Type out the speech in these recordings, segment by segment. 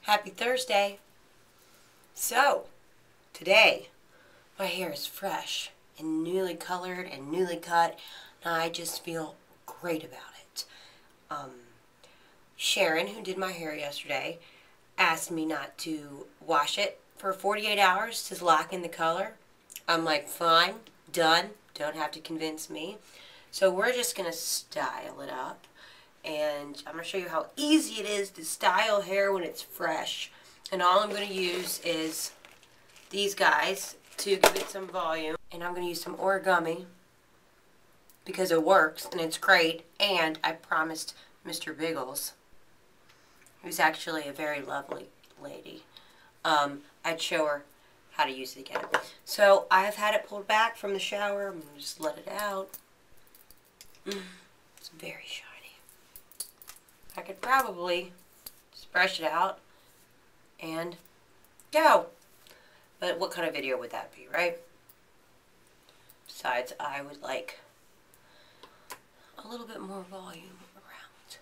Happy Thursday. So, today, my hair is fresh and newly colored and newly cut, and I just feel great about it. Sharon, who did my hair yesterday, asked me not to wash it for 48 hours to lock in the color. I'm like, fine, done, don't have to convince me. So we're just going to style it up. And I'm going to show you how easy it is to style hair when it's fresh. And all I'm going to use is these guys to give it some volume. And I'm going to use some origami because it works and it's great. And I promised Mr. Biggles, who's actually a very lovely lady, I'd show her how to use it again. So I've had it pulled back from the shower. I'm going to just let it out. It's very shiny. I could probably just brush it out and go. But what kind of video would that be, right? Besides, I would like a little bit more volume around.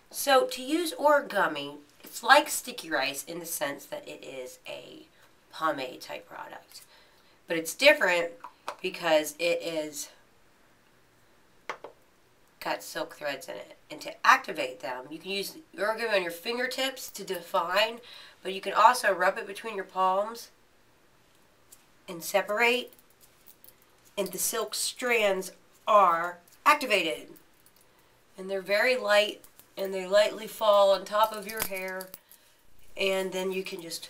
So to use origami, it's like sticky rice in the sense that it is a pomade type product. But it's different because it is got silk threads in it. And to activate them, you can use origami on your fingertips to define, but you can also rub it between your palms and separate, and the silk strands are activated. And they're very light, and they lightly fall on top of your hair, and then you can just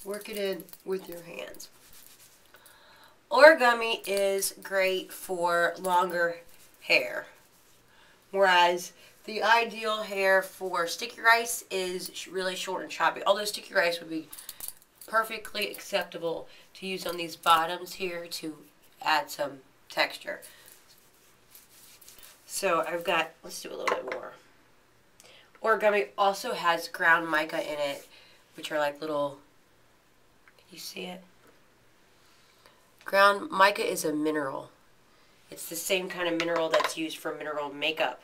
work it in with your hands. Origami is great for longer hair, whereas the ideal hair for sticky rice is really short and choppy. Although sticky rice would be perfectly acceptable to use on these bottoms here to add some texture. So I've got, let's do a little bit more. Origami also has ground mica in it, which are like little, can you see it? Ground mica is a mineral. It's the same kind of mineral that's used for mineral makeup.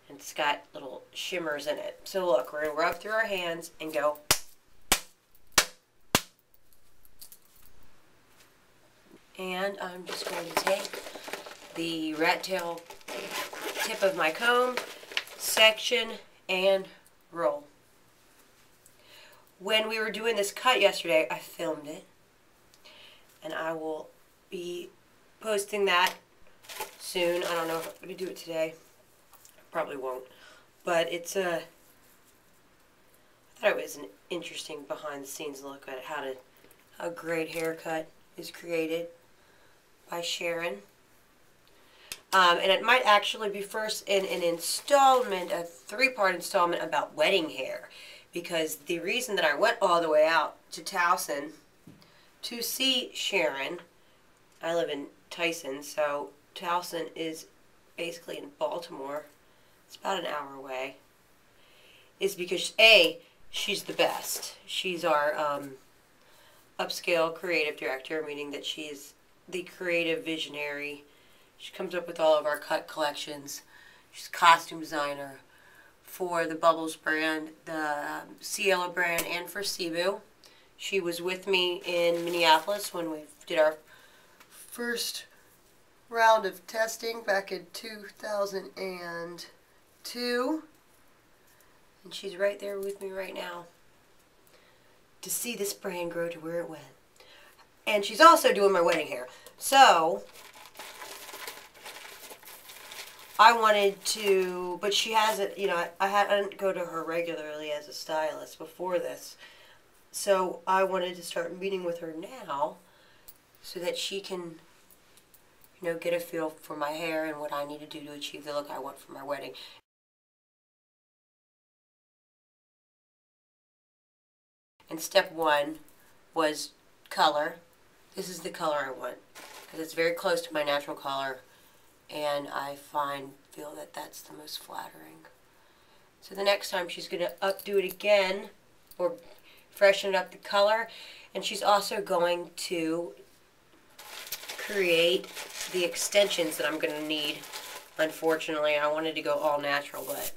And it's got little shimmers in it. So look, we're going to rub through our hands and go. And I'm just going to take the rat tail tip of my comb, section, and roll. When we were doing this cut yesterday, I filmed it. And I will be posting that soon. I don't know if I'm going to do it today. I probably won't. But it's I thought it was an interesting behind the scenes look at how a great haircut is created by Sharon. And it might actually be first in an installment, a 3-part installment about wedding hair. Because the reason that I went all the way out to Towson to see Sharon, I live in Tyson, so Towson is basically in Baltimore. It's about an hour away. Is because A, she's the best. She's our upscale creative director, meaning that she's the creative visionary. She comes up with all of our cut collections. She's a costume designer for the Bubbles brand, the Cielo brand, and for Cibu. She was with me in Minneapolis when we did our first round of testing back in 2002. And she's right there with me right now to see this brand grow to where it went. And she's also doing my wedding hair. So I wanted to, but she hasn't, you know, I didn't go to her regularly as a stylist before this. So I wanted to start meeting with her now so that she can, you know, get a feel for my hair and what I need to do to achieve the look I want for my wedding. And step 1 was color. This is the color I want because it's very close to my natural color, and I feel that that's the most flattering. So the next time she's going to do it again, or freshen up the color, and she's also going to create the extensions that I'm going to need. Unfortunately, I wanted to go all natural, but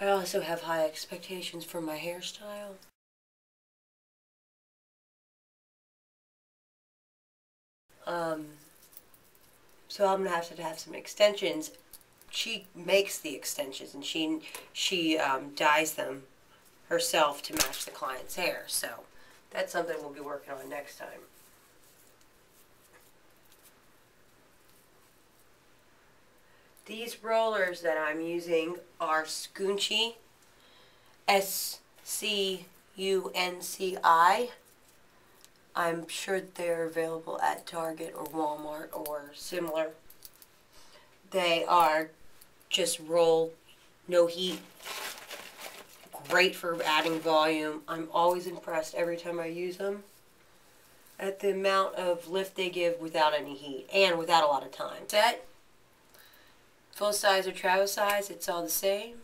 I also have high expectations for my hairstyle. So I'm gonna have to have some extensions. She makes the extensions and she dyes them herself to match the client's hair. So that's something we'll be working on next time. These rollers that I'm using are Scunci, SCUNCI. I'm sure they're available at Target or Walmart or similar. They are just roll, no heat, great for adding volume. I'm always impressed every time I use them at the amount of lift they give without any heat and without a lot of time. Set, full size or travel size, it's all the same.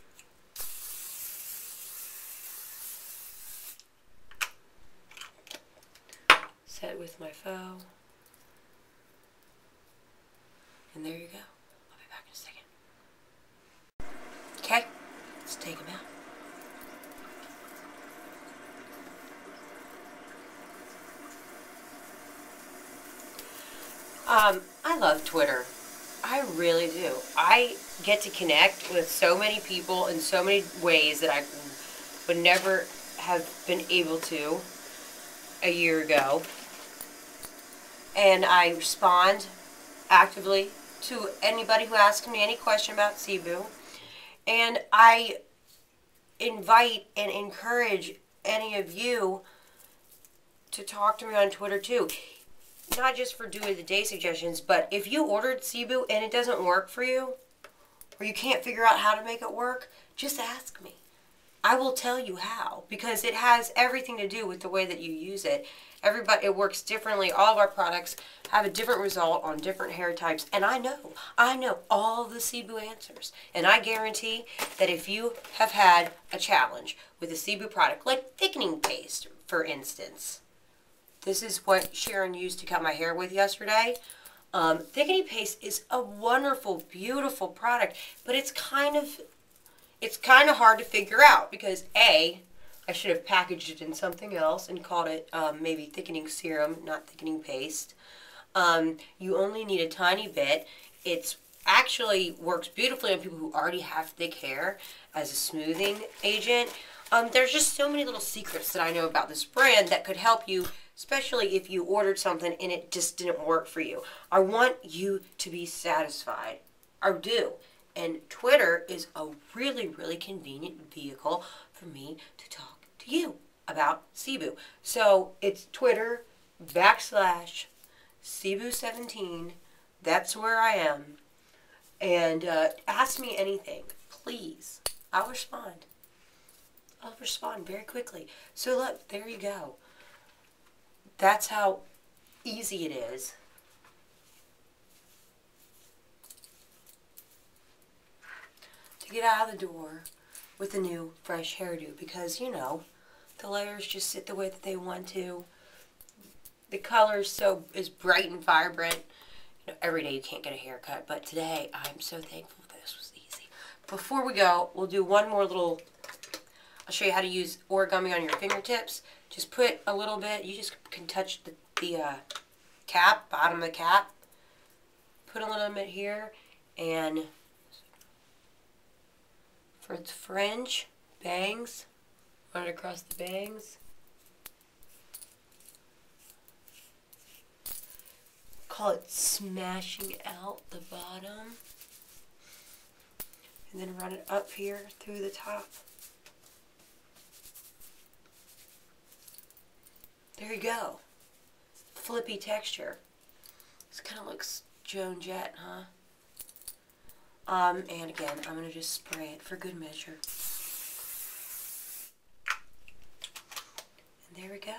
Set with my faux. And there you go. I'll be back in a second. Okay, let's take them out. I love Twitter. I really do. I get to connect with so many people in so many ways that I would never have been able to a year ago. And I respond actively to anybody who asks me any question about Cibu. And I invite and encourage any of you to talk to me on Twitter too. Not just for doing the day suggestions, but if you ordered Cibu and it doesn't work for you, or you can't figure out how to make it work, just ask me. I will tell you how, because it has everything to do with the way that you use it. It works differently. All of our products have a different result on different hair types, and I know all the Cibu answers. And I guarantee that if you have had a challenge with a Cibu product, like thickening paste, for instance, this is what Sharon used to cut my hair with yesterday. Thickening paste is a wonderful, beautiful product, but it's kind of hard to figure out because I should have packaged it in something else and called it maybe thickening serum, not thickening paste. You only need a tiny bit. It actually works beautifully on people who already have thick hair as a smoothing agent. There's just so many little secrets that I know about this brand that could help you, especially if you ordered something and it just didn't work for you. I want you to be satisfied. I do. And Twitter is a really, really convenient vehicle for me to talk to you about Cibu. So it's Twitter /Cibu17. That's where I am. And ask me anything, please. I'll respond. I'll respond very quickly. So look, there you go. That's how easy it is to get out of the door with a new fresh hairdo, because you know the layers just sit the way that they want to. The color is bright and vibrant. You know, every day you can't get a haircut, but today I'm so thankful that this was easy. Before we go, we'll do one more little. I'll show you how to use origami on your fingertips. Just put a little bit. You just can touch the cap, bottom of the cap. Put a little bit here, and for its fringe, bangs, run it across the bangs. Call it smashing out the bottom. And then run it up here through the top. There you go. Flippy texture. This kind of looks Joan Jett, huh? And again, I'm going to just spray it for good measure. And there we go.